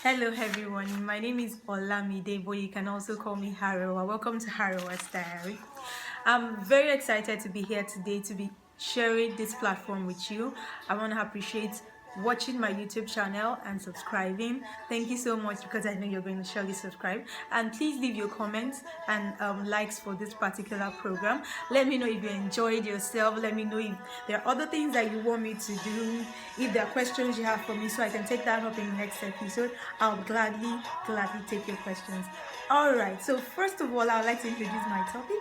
Hello everyone, my name is Olamide, but you can also call me Haroa. Welcome to Haroa's Diary. I'm very excited to be here today to be sharing this platform with you. I want to appreciate watching my YouTube channel and subscribing. Thank you so much because I know you're going to surely subscribe. And please leave your comments and likes for this particular program. Let me know if you enjoyed yourself. Let me know if there are other things that you want me to do. If there are questions you have for me so I can take that up in the next episode, I'll gladly take your questions. Alright, so first of all, I'd like to introduce my topic.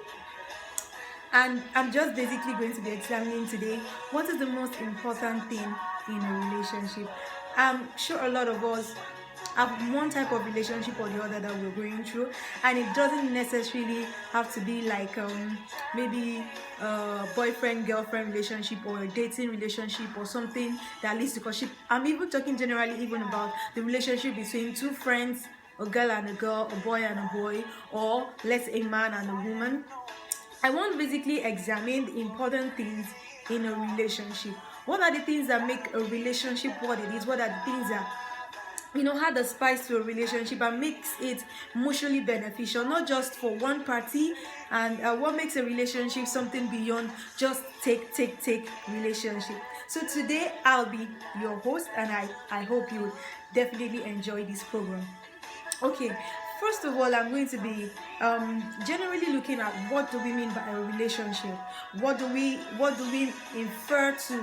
And I'm just basically going to be examining today what is the most important thing in a relationship. I'm sure a lot of us have one type of relationship or the other that we're going through, and it doesn't necessarily have to be like maybe a boyfriend girlfriend relationship or a dating relationship or something that leads to courtship. I'm even talking generally even about the relationship between two friends, a girl and a girl, a boy and a boy, or let's say a man and a woman. I want to basically examine the important things in a relationship. What are the things that make a relationship what it is? What are the things that add the spice to a relationship and makes it mutually beneficial, not just for one party, and what makes a relationship something beyond just take relationship. So today I'll be your host, and I hope you definitely enjoy this program. Okay, first of all, I'm going to be generally looking at what do we mean by a relationship. What do we infer to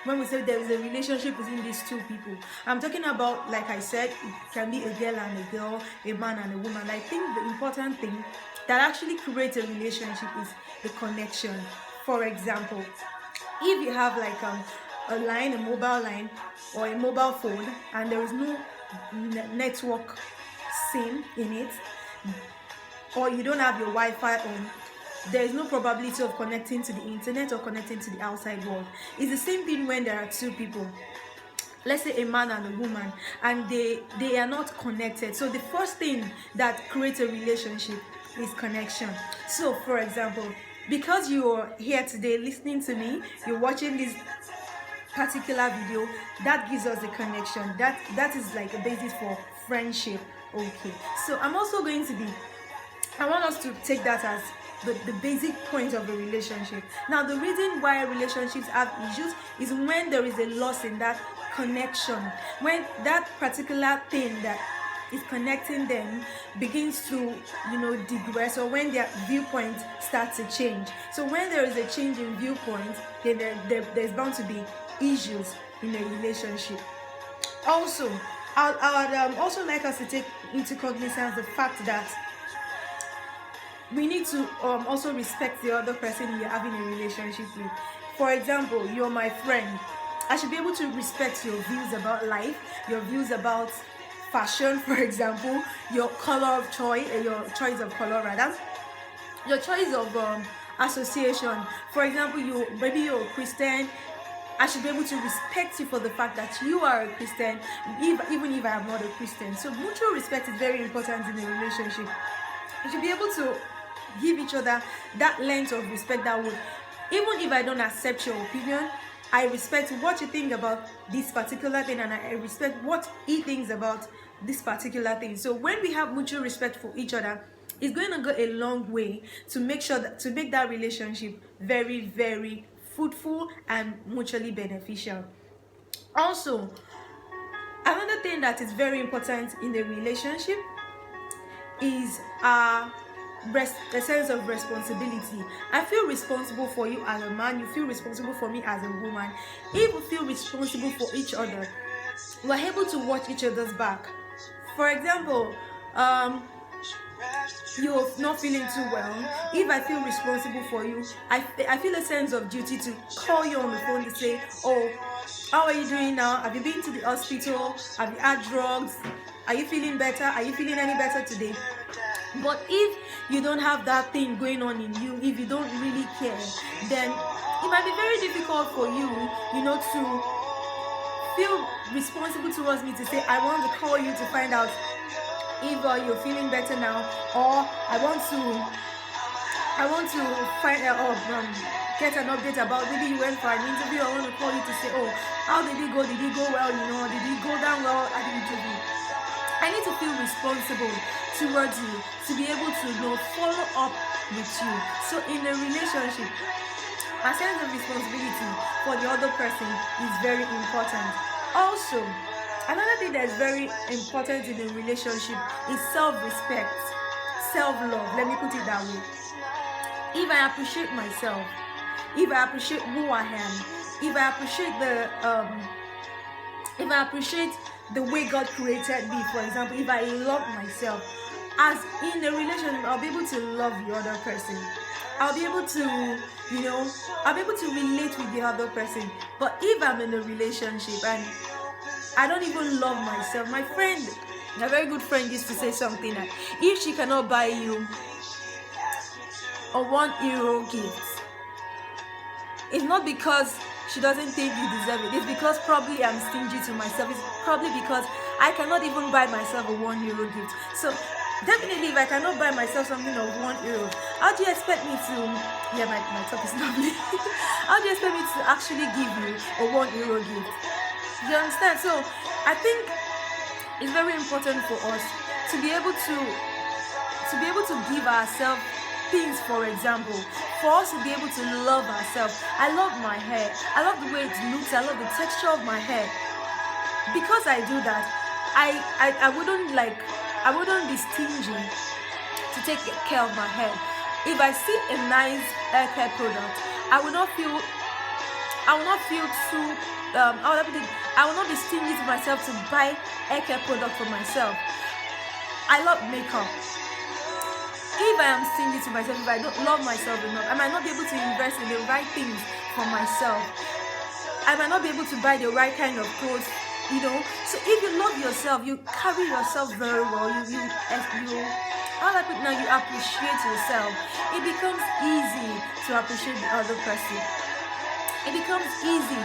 when we say there is a relationship between these two people? I'm talking about, like I said, it can be a girl and a girl, a man and a woman. I think the important thing that actually creates a relationship is the connection. For example, if you have like a line, a mobile line or a mobile phone, and there is no network SIM in it, or you don't have your Wi-Fi on, there is no probability of connecting to the internet or connecting to the outside world. It's the same thing when there are two people, let's say a man and a woman, and they are not connected. So the first thing that creates a relationship is connection. So for example, because you're here today listening to me, you're watching this particular video, that gives us a connection. That is like a basis for friendship. Okay, so I want us to take that as the basic point of a relationship. Now, the reason why relationships have issues is when there is a loss in that connection, when that particular thing that is connecting them begins to digress, or when their viewpoint starts to change. So when there is a change in viewpoint, then there's bound to be issues in a relationship. Also, I would also like us to take into cognizance the fact that we need to also respect the other person you're having a relationship with. For example, you're my friend. I should be able to respect your views about life, your views about fashion, for example, your color of choice, your choice of color rather, your choice of association. For example, maybe you're a Christian. I should be able to respect you for the fact that you are a Christian, even if I am not a Christian. So mutual respect is very important in a relationship. You should be able to give each other that length of respect that would, even if I don't accept your opinion, I respect what you think about this particular thing, and I respect what he thinks about this particular thing. So when we have mutual respect for each other, it's going to go a long way to make that relationship very, very fruitful and mutually beneficial. Also, another thing that is very important in a relationship is the sense of responsibility. I feel responsible for you as a man, you feel responsible for me as a woman. If we feel responsible for each other, we're able to watch each other's back. For example, you're not feeling too well. If I feel responsible for you, I feel a sense of duty to call you on the phone to say, oh, how are you doing now? Have you been to the hospital? Have you had drugs? Are you feeling better? Are you feeling any better today? But if you don't have that thing going on in you, if you don't really care, then it might be very difficult for you, to feel responsible towards me, to say, I want to call you to find out if you're feeling better now, or I want to find out get an update about maybe you went for an interview. I want to call you to say, oh, how did it go? Did it go well? Did it go down well at the interview? I need to feel responsible towards you to be able to follow up with you. So in a relationship, a sense of responsibility for the other person is very important. Also, another thing that is very important in a relationship is self-respect, self-love. Let me put it that way. If I appreciate myself, if I appreciate who I am, if I appreciate the way God created me, for example, if I love myself, as in a relationship, I'll be able to love the other person. I'll be able to, I'll be able to relate with the other person. But if I'm in a relationship and I don't even love myself, my friend, a very good friend, used to say something that if she cannot buy you a €1 gift, it's not because she doesn't think you deserve it. It's because probably I'm stingy to myself. It's probably because I cannot even buy myself a €1 gift. So definitely, if I cannot buy myself something of €1, how do you expect me to? Yeah, my top is lovely. How do you expect me to actually give you a €1 gift? You understand? So I think it's very important for us to be able to give ourselves things. For example, for us to be able to love ourselves. I love my hair. I love the way it looks. I love the texture of my hair. Because I do that, I wouldn't be stingy to take care of my hair. If I see a nice hair care product, I will not feel too I will not be stingy to myself to buy hair care product for myself. I love makeup. If I am stingy to myself, if I don't love myself enough, I might not be able to invest in the right things for myself. I might not be able to buy the right kind of clothes, So if you love yourself, you carry yourself very well. You appreciate yourself. It becomes easy to appreciate the other person. It becomes easy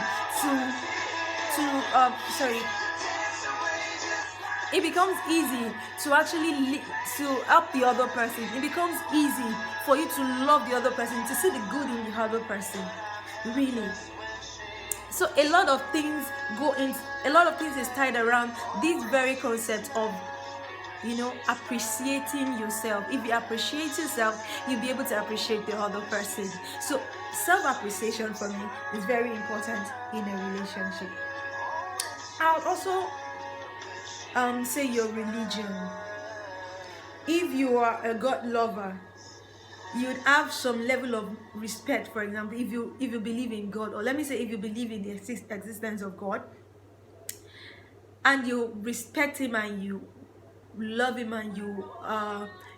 it becomes easy to actually to help the other person. It becomes easy for you to love the other person, to see the good in the other person. Really. So a lot of things is tied around this very concept of appreciating yourself. If you appreciate yourself, you'll be able to appreciate the other person. So self-appreciation for me is very important in a relationship. I'll also say your religion. If you are a God lover, you'd have some level of respect. For example, if you believe in God, or let me say if you believe in the existence of God, and you respect him and you love him and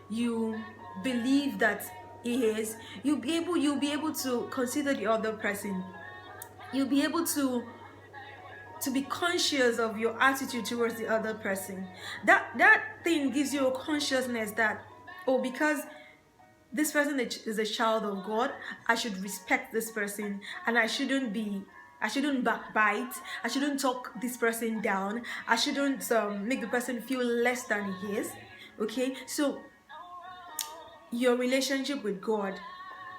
you believe that he is, you'll be able to consider the other person. You'll be able to be conscious of your attitude towards the other person. That thing gives you a consciousness that, because this person is a child of God, I should respect this person, and I shouldn't backbite. I shouldn't talk this person down. I shouldn't make the person feel less than he is. Okay, so your relationship with God,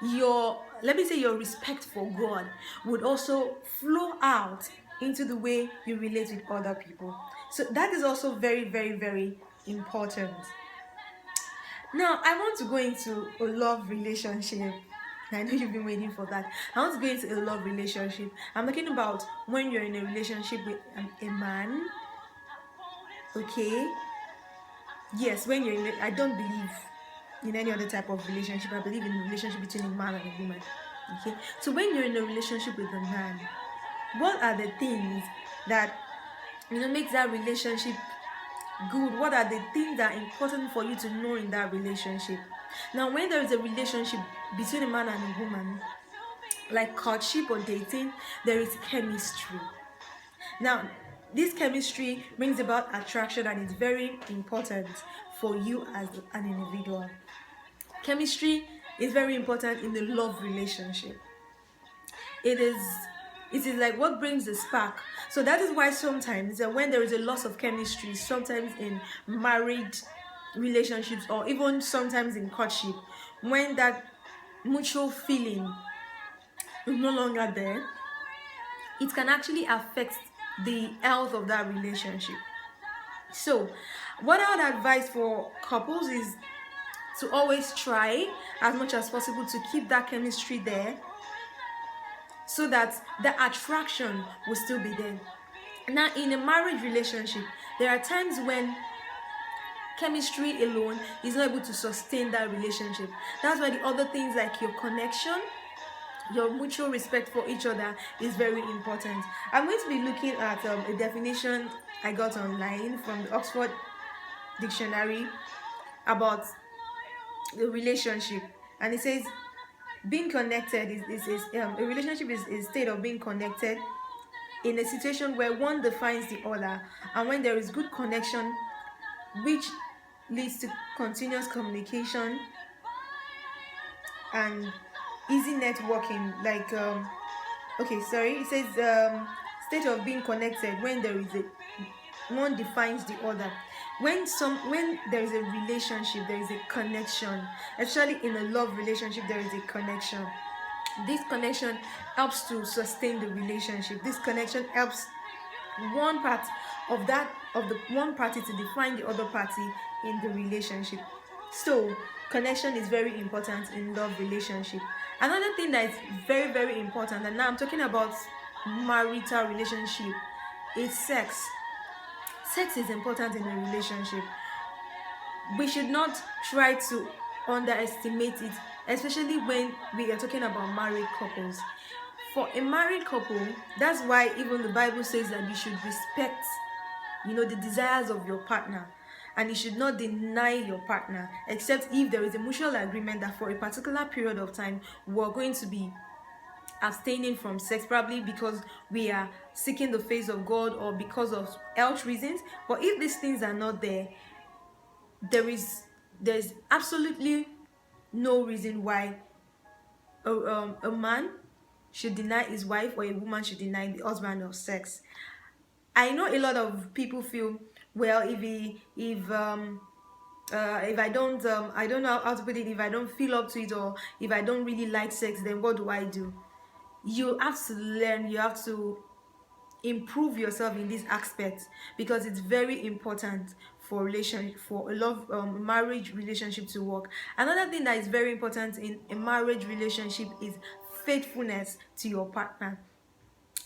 your respect for God would also flow out into the way you relate with other people. So that is also very, very, very important. Now, I want to go into a love relationship. I know you've been waiting for that. I want to go into a love relationship. I'm talking about when you're in a relationship with a man. Okay? Yes, when you're in I don't believe in any other type of relationship. I believe in a relationship between a man and a woman. Okay? So when you're in a relationship with a man, what are the things that makes that relationship good? What are the things that are important for you to know in that relationship? Now, when there is a relationship between a man and a woman, like courtship or dating, there is chemistry. Now, this chemistry brings about attraction, and it's very important for you as an individual. Chemistry is very important in the love relationship. It is like what brings the spark. So that is why sometimes when there is a loss of chemistry, sometimes in married relationships, or even sometimes in courtship, when that mutual feeling is no longer there, it can actually affect the health of that relationship. So what I would advise for couples is to always try as much as possible to keep that chemistry there, so that the attraction will still be there. Now, in a marriage relationship, there are times when chemistry alone is not able to sustain that relationship. That's why the other things like your connection, your mutual respect for each other is very important. I'm going to be looking at a definition I got online from the Oxford Dictionary about the relationship, and it says being connected is a relationship is a state of being connected in a situation where one defines the other, and when there is good connection which leads to continuous communication and easy networking, like it says state of being connected when there is a one defines the other. When there is a relationship, there is a connection, especially in a love relationship. There is a connection. This connection helps to sustain the relationship. This connection helps one part of the one party to define the other party in the relationship. So connection is very important in love relationship. Another thing that is very, very important, and now I'm talking about marital relationship, is sex. Sex is important in a relationship. We should not try to underestimate it, especially when we are talking about married couples. For a married couple, that's why even the Bible says that you should respect, the desires of your partner, and you should not deny your partner, except if there is a mutual agreement that for a particular period of time we're going to be abstaining from sex, probably because we are seeking the face of God or because of health reasons. But if these things are not there, there's absolutely no reason why a man should deny his wife, or a woman should deny the husband of sex. I know a lot of people feel, well, if I don't know how to put it, if I don't feel up to it, or if I don't really like sex, then what do I do? You have to learn, you have to improve yourself in this aspect, because it's very important for a love marriage relationship to work. Another thing that is very important in a marriage relationship is faithfulness to your partner.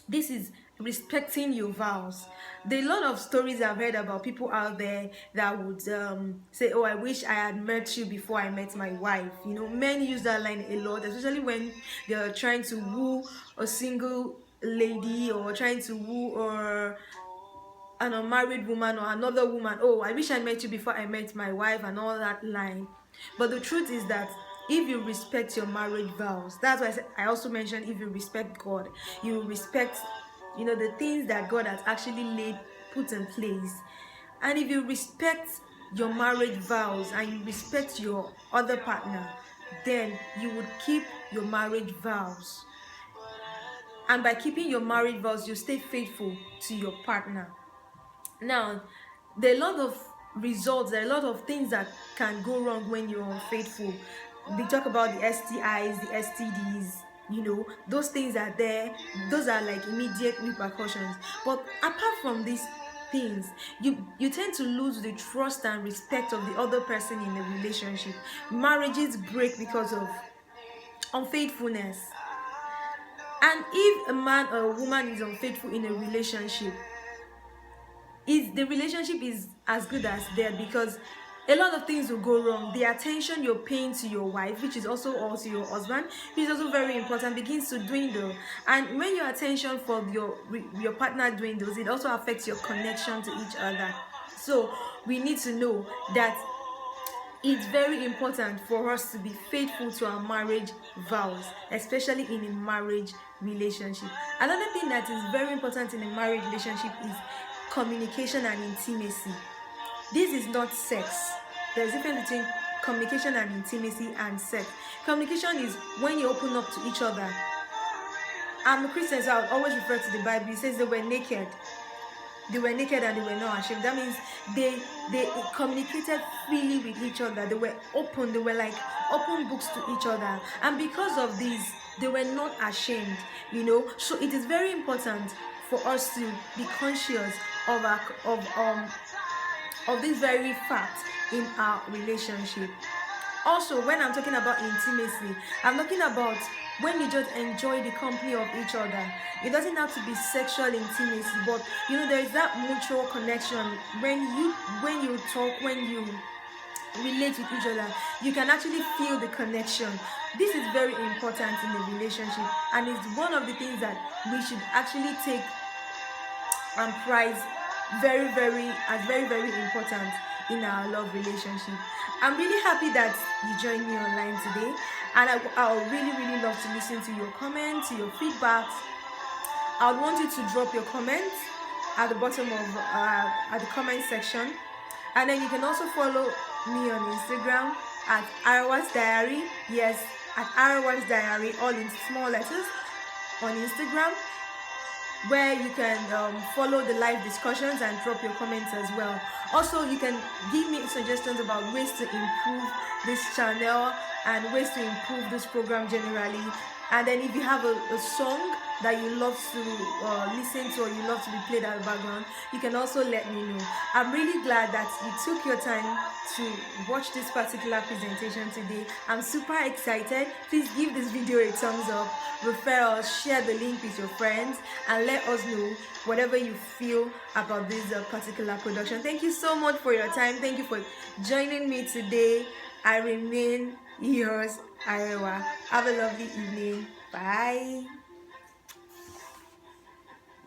This is respecting your vows. There are a lot of stories I've heard about people out there that would say, oh, I wish I had met you before I met my wife. Men use that line a lot, especially when they're trying to woo a single lady, or trying to woo or an unmarried woman or another woman. Oh, I wish I met you before I met my wife, and all that line. But the truth is that if you respect your marriage vows, that's why I also mentioned, if you respect God, you respect the things that God has actually put in place. And if you respect your marriage vows and you respect your other partner, then you would keep your marriage vows. And by keeping your marriage vows, you stay faithful to your partner. Now, there are a lot of results, there are a lot of things that can go wrong when you're unfaithful. We talk about the STIs, the STDs, those things are there. Those are like immediate repercussions. But apart from these things, you tend to lose the trust and respect of the other person in the relationship. Marriages break because of unfaithfulness. And if a man or a woman is unfaithful in a relationship, the relationship is as good as dead, because a lot of things will go wrong. The attention you're paying to your wife, which is also your husband, which is also very important, begins to dwindle. And when your attention for your partner dwindles, it also affects your connection to each other. So we need to know that it's very important for us to be faithful to our marriage vows, especially in a marriage relationship. Another thing that is very important in a marriage relationship is communication and intimacy. This is not sex. There's a difference between communication and intimacy and sex. Communication is when you open up to each other. I'm a Christian, so I always refer to the Bible. It says they were naked. They were naked and they were not ashamed. That means they communicated freely with each other. They were open. They were like open books to each other. And because of this, they were not ashamed. So it is very important for us to be conscious of of this very fact in our relationship. Also, when I'm talking about intimacy, I'm talking about when you just enjoy the company of each other. It doesn't have to be sexual intimacy, but there is that mutual connection when you talk, when you relate with each other. You can actually feel the connection. This is very important in the relationship, and it's one of the things that we should actually take and prize very, very important in our love relationship. I'm really happy that you joined me online today, and I would really love to listen to your comments, to your feedbacks. I would want you to drop your comments at the bottom of at the comment section, and then you can also follow me on Instagram at Arawa's Diary. Yes, at Arawa's Diary, all in small letters on Instagram, where you can follow the live discussions and drop your comments as well. Also, you can give me suggestions about ways to improve this channel and ways to improve this program generally. And then if you have a song that you love to listen to, or you love to be played at the background, you can also let me know. I'm really glad that you took your time to watch this particular presentation today. I'm super excited. Please give this video a thumbs up, refer us, share the link with your friends, and let us know whatever you feel about this particular production. Thank you so much for your time. Thank you for joining me today. I remain yours, Arewa. Have a lovely evening. Bye.